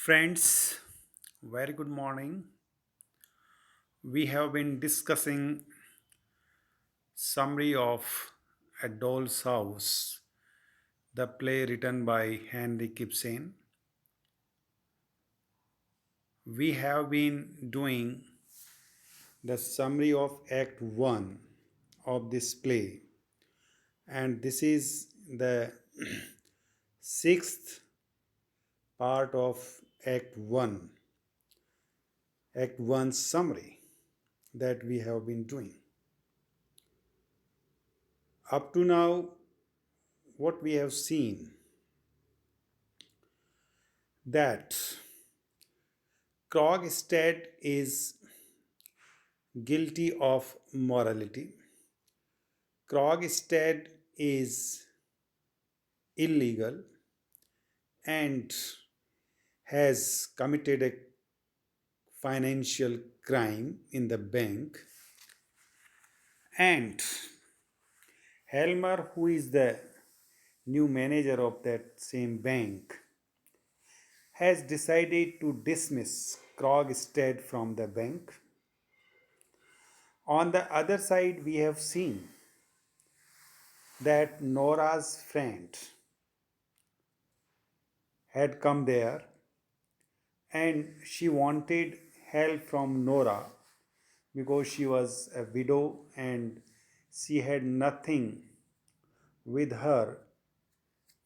Friends, very good morning. We have been discussing summary of A Doll's House, the play written by Henry Gibson. We have been doing the summary of Act 1 of this play, and this is the sixth part of Act 1 summary that we have been doing. Up to now, what we have seen that Krogstad is guilty of morality. Krogstad is illegal and has committed a financial crime in the bank. And Helmer, who is the new manager of that same bank, has decided to dismiss Krogstad from the bank. On the other side, we have seen that Nora's friend had come there and she wanted help from Nora because she was a widow and she had nothing with her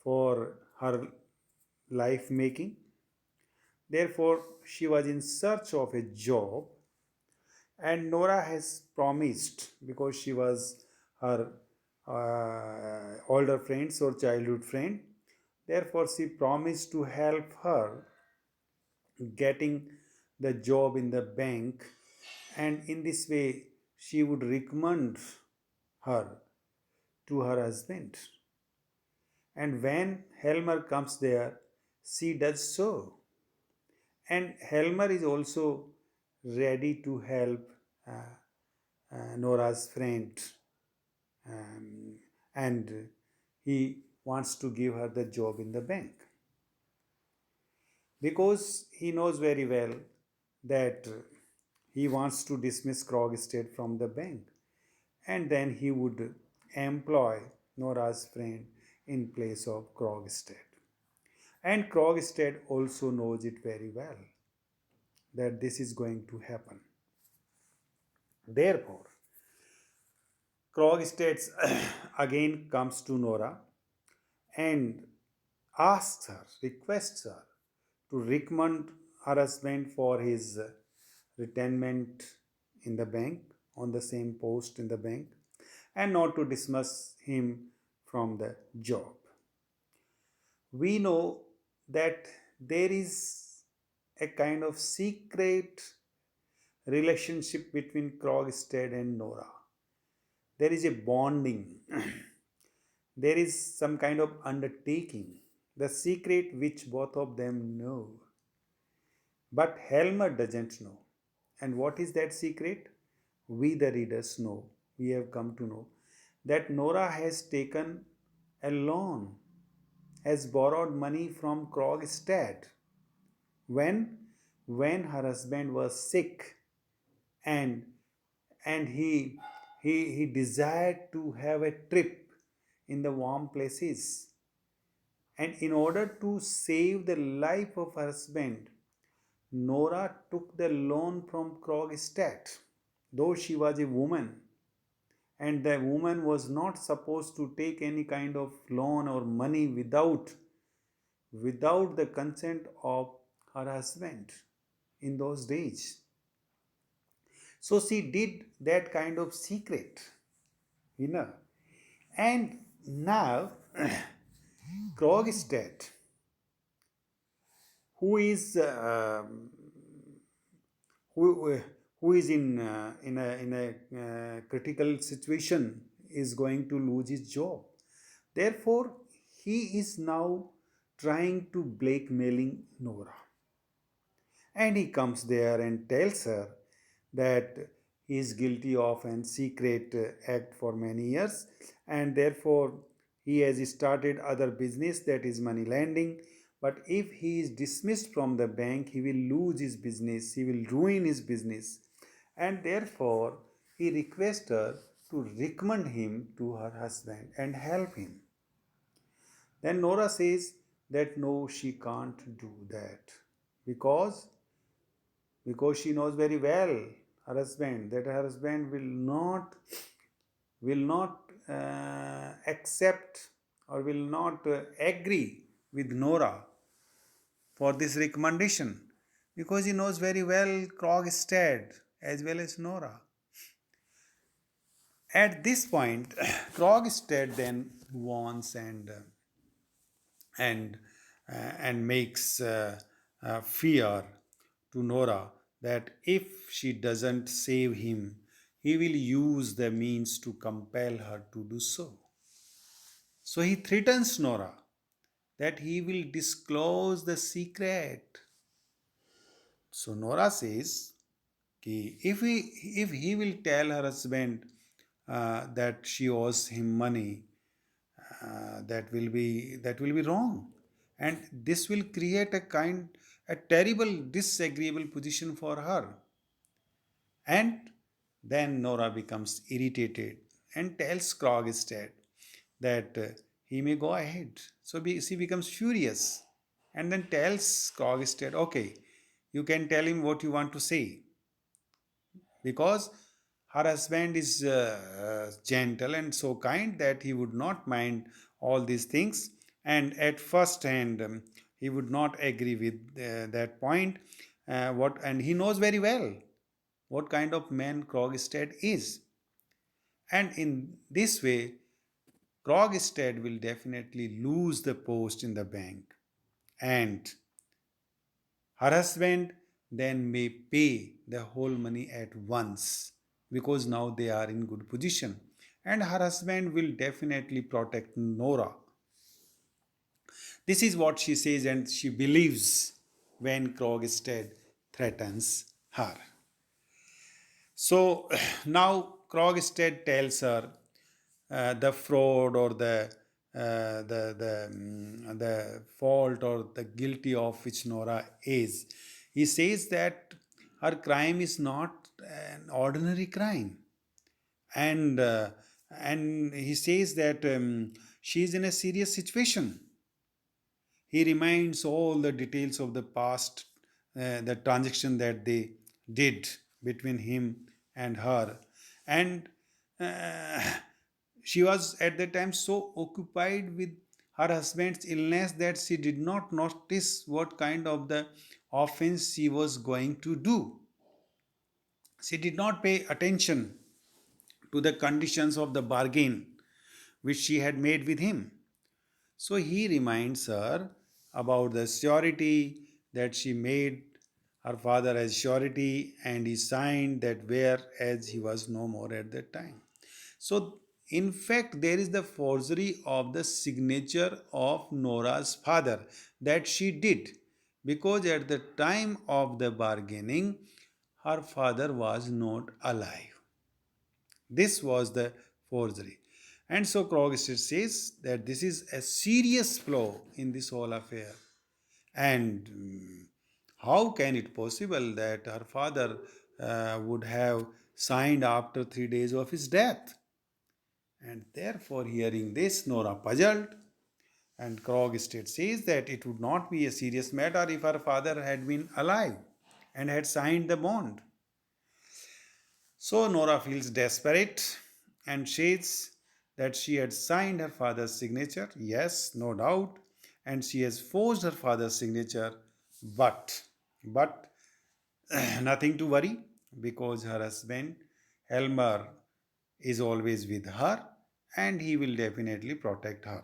for her life making. Therefore, she was in search of a job, and Nora has promised because she was her older friends or childhood friend. Therefore, she promised to help her getting the job in the bank, and in this way she would recommend her to her husband. And when Helmer comes there, she does so, and Helmer is also ready to help Nora's friend, and he wants to give her the job in the bank because he knows very well that he wants to dismiss Krogstad from the bank, and then he would employ Nora's friend in place of Krogstad. And Krogstad also knows it very well that this is going to happen. Therefore, Krogstad again comes to Nora and asks her, requests her to recommend her husband for his retirement in the bank, on the same post in the bank, and not to dismiss him from the job. We know that there is a kind of secret relationship between Krogstad and Nora. There is a bonding. There is some kind of undertaking, the secret which both of them know. But Helmer doesn't know. And what is that secret? We, the readers, know. We have come to know that Nora has taken a loan, has borrowed money from Krogstad when her husband was sick, and he desired to have a trip in the warm places, and in order to save the life of her husband, Nora took the loan from Krogstad, though she was a woman, and the woman was not supposed to take any kind of loan or money without the consent of her husband in those days. So she did that kind of secret, you know. And now Krogstad, who is who, who is in a critical situation, is going to lose his job. Therefore, he is now trying to blackmailing Nora, and he comes there and tells her that he is guilty of an secret act for many years, and therefore he has started other business, that is money lending, But if he is dismissed from the bank, he will lose his business, he will ruin his business. And therefore, he requests her to recommend him to her husband and help him. Then Nora says that no, she can't do that because because she knows very well her husband that her husband will not accept or will not agree with Nora for this recommendation because he knows very well Krogstad as well as Nora. At this point, Krogstad then warns and and makes fear to Nora that if she doesn't save him, he will use the means to compel her to do so. So he threatens Nora that he will disclose the secret. So Nora says, कि if he will tell her husband that she owes him money, that will be wrong, and this will create a terrible disagreeable position for her. And then Nora becomes irritated and tells Krogstad that he may go ahead. So she becomes furious and then tells Krogstad, okay, you can tell him what you want to say, because her husband is gentle and so kind that he would not mind all these things, and at first hand he would not agree with that point. What and he knows very well what kind of man Krogstad is, and in this way Krogstad will definitely lose the post in the bank, and her husband then may pay the whole money at once because now they are in good position, and her husband will definitely protect Nora. This is what she says and she believes when Krogstad threatens her. So now Krogstad tells her the fraud or the fault or the guilty of which Nora is. He says that her crime is not an ordinary crime, and and he says that she is in a serious situation. He reminds all the details of the past, the transaction that they did between him and her. And uh, she was at that time so occupied with her husband's illness that she did not notice what kind of the offense she was going to do. She did not pay attention to the conditions of the bargain which she had made with him. So he reminds her about the surety that she made her father as surety, and he signed that whereas he was no more at that time. So, in fact, there is the forgery of the signature of Nora's father that she did, because at the time of the bargaining, her father was not alive. This was the forgery. And so Krogstad says that this is a serious flaw in this whole affair. And how can it possible that her father would have signed after 3 days of his death? And therefore, hearing this, Nora puzzled, and Krogstad says that it would not be a serious matter if her father had been alive and had signed the bond. So Nora feels desperate and says that she had signed her father's signature, yes, no doubt, and she has forged her father's signature, but nothing to worry because her husband Helmer is always with her and he will definitely protect her.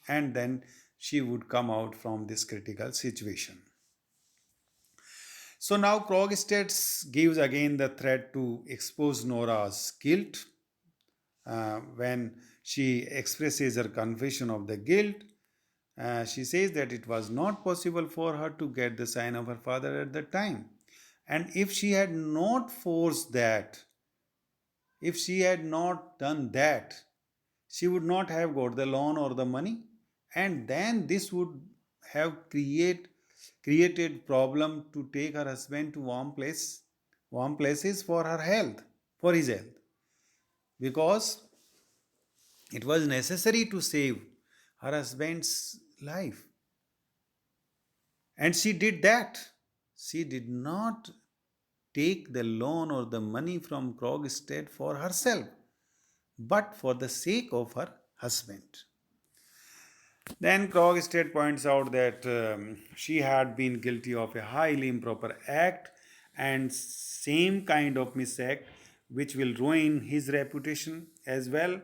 And then she would come out from this critical situation. So now Krogstad gives again the threat to expose Nora's guilt. When she expresses her confession of the guilt, she says that it was not possible for her to get the sign of her father at the time. And if she had not forced that, if she had not done that, she would not have got the loan or the money, and then this would have created problem to take her husband to warm places for her health, for his health, because it was necessary to save her husband's life. And she did that. She did not take the loan or the money from Krogstad for herself, but for the sake of her husband. Then Krogstad points out that she had been guilty of a highly improper act and same kind of misact which will ruin his reputation as well,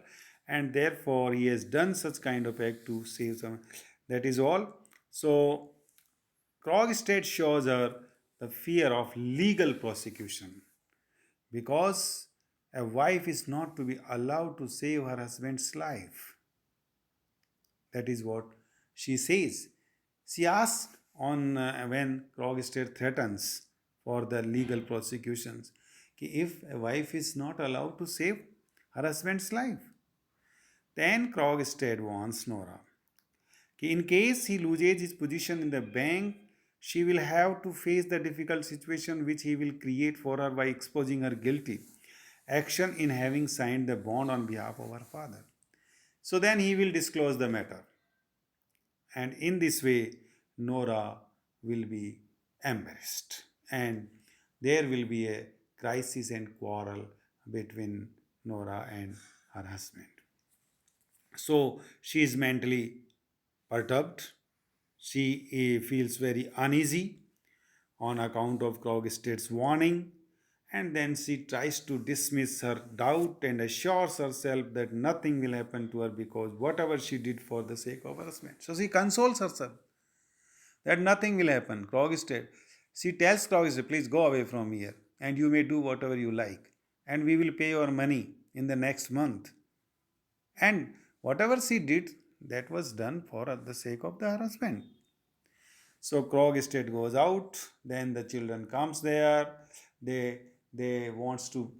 and therefore he has done such kind of act to save some. That is all. So Krogstad shows her the fear of legal prosecution because a wife is not to be allowed to save her husband's life. That is what she says. She asks on when Krogstad threatens for the legal prosecutions if a wife is not allowed to save her husband's life. Then Krogstad warns Nora. In case he loses his position in the bank, she will have to face the difficult situation which he will create for her by exposing her guilty action in having signed the bond on behalf of her father. So then he will disclose the matter. And in this way, Nora will be embarrassed. And there will be a crisis and quarrel between Nora and her husband. So she is mentally perturbed. She feels very uneasy on account of Krogstad's warning, and then she tries to dismiss her doubt and assures herself that nothing will happen to her because whatever she did for the sake of her husband. So she consoles herself that nothing will happen. Krogstad, she tells Krogstad, please go away from here and you may do whatever you like, and we will pay your money in the next month. And whatever she did, that was done for the sake of the husband. So Krogstad goes out. Then the children comes there. They wants to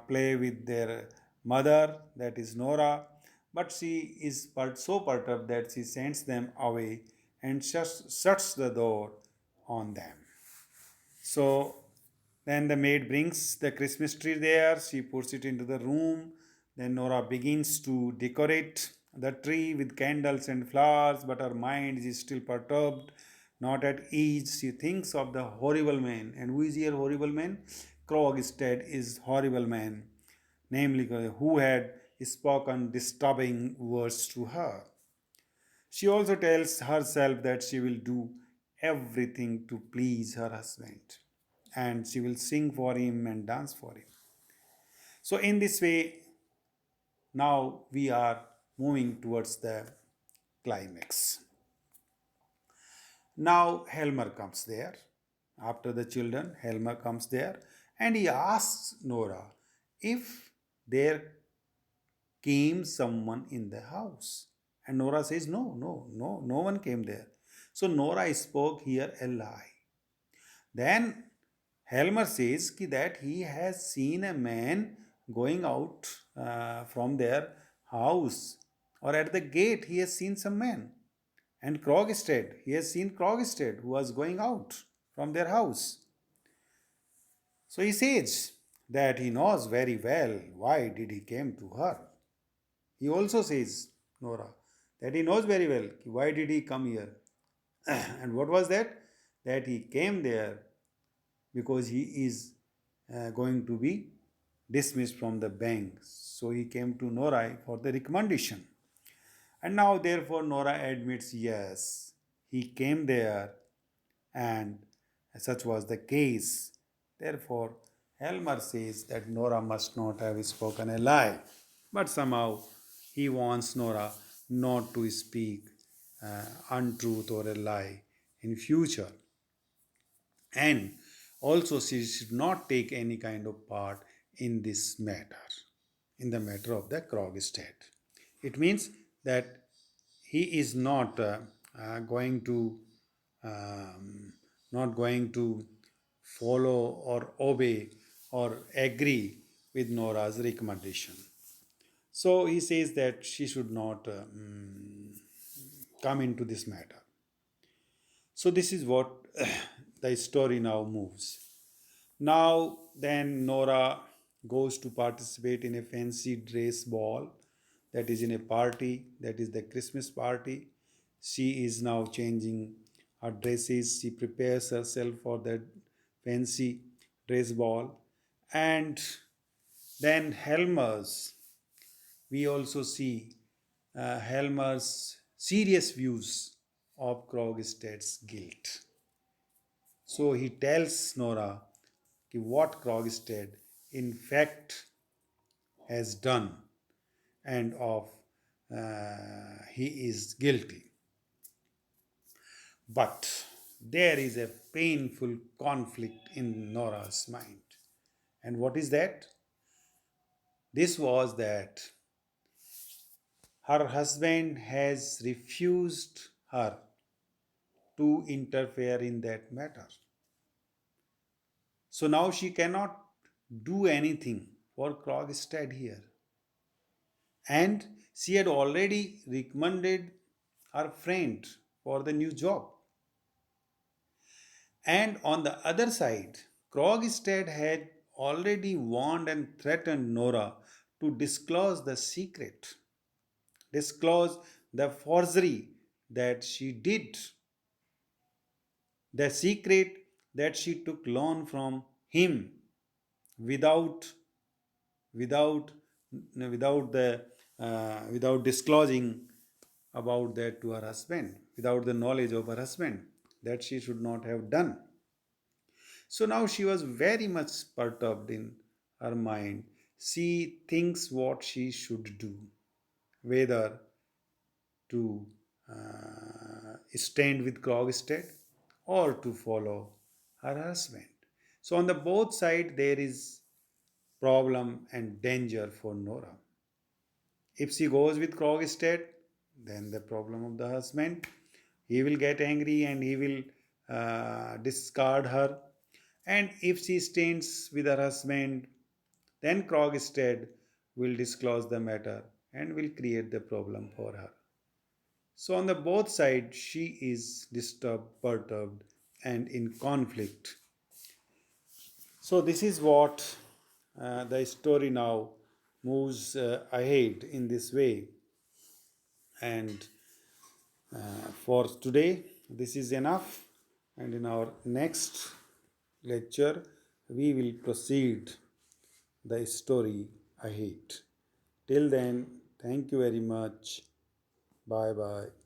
play with their mother, that is Nora, but she is so perturbed that she sends them away and shuts the door on them. So then the maid brings the Christmas tree there. She puts it into the room. Then Nora begins to decorate the tree with candles and flowers, but her mind is still perturbed, not at ease. She thinks of the horrible man. And who is here horrible man? Krogstad is horrible man, namely who had spoken disturbing words to her. She also tells herself that she will do everything to please her husband and she will sing for him and dance for him. So, in this way, now we are moving towards the climax. Now, Helmer comes there. After the children, Helmer comes there and he asks Nora if there came someone in the house. And Nora says, no one came there. So Nora spoke here a lie. Then Helmer says that he has seen a man going out from their house, or at the gate he has seen some man. And Krogstad, he has seen Krogstad who was going out from their house. So he says that he knows very well why did he came to her. He also says, Nora, that he knows very well why did he come here. And what was that? That he came there because he is going to be dismissed from the bank. So he came to Nora for the recommendation. And now, therefore, Nora admits, yes, he came there and such was the case. Therefore, Helmer says that Nora must not have spoken a lie. But somehow he wants Nora not to speak untruth or a lie in future. And also she should not take any kind of part in this matter, in the matter of the Krogstad. It means that he is not going to not going to follow or obey or agree with Nora's recommendation. So he says that she should not come into this matter. So this is what the story now moves. Now, then Nora goes to participate in a fancy dress ball, that is in a party, that is the Christmas party. She is now changing her dresses. She prepares herself for that fancy dress ball. And then Helmer's, we also see Helmer's serious views of Krogstad's guilt. So he tells Nora what Krogstad in fact has done and of he is guilty. But there is a painful conflict in Nora's mind. And what is that? This was that her husband has refused her to interfere in that matter. So now she cannot do anything for Krogstad here. And she had already recommended her friend for the new job. And on the other side, Krogstad had already warned and threatened Nora to disclose the secret, disclose the forgery that she did, the secret that she took loan from him without without without disclosing about that to her husband, without the knowledge of her husband, that she should not have done. So now she was very much perturbed in her mind. She thinks what she should do, whether to stand with Krogstad or to follow her husband. So on the both side there is problem and danger for Nora. If she goes with Krogstad, then the problem of the husband. He will get angry and he will discard her. And if she stands with her husband, then Krogstad will disclose the matter and will create the problem for her. So on the both sides, she is disturbed, perturbed, and in conflict. So this is what the story now moves ahead in this way. And for today, this is enough. And in our next lecture, we will proceed the story ahead. Till then, thank you very much. Bye bye.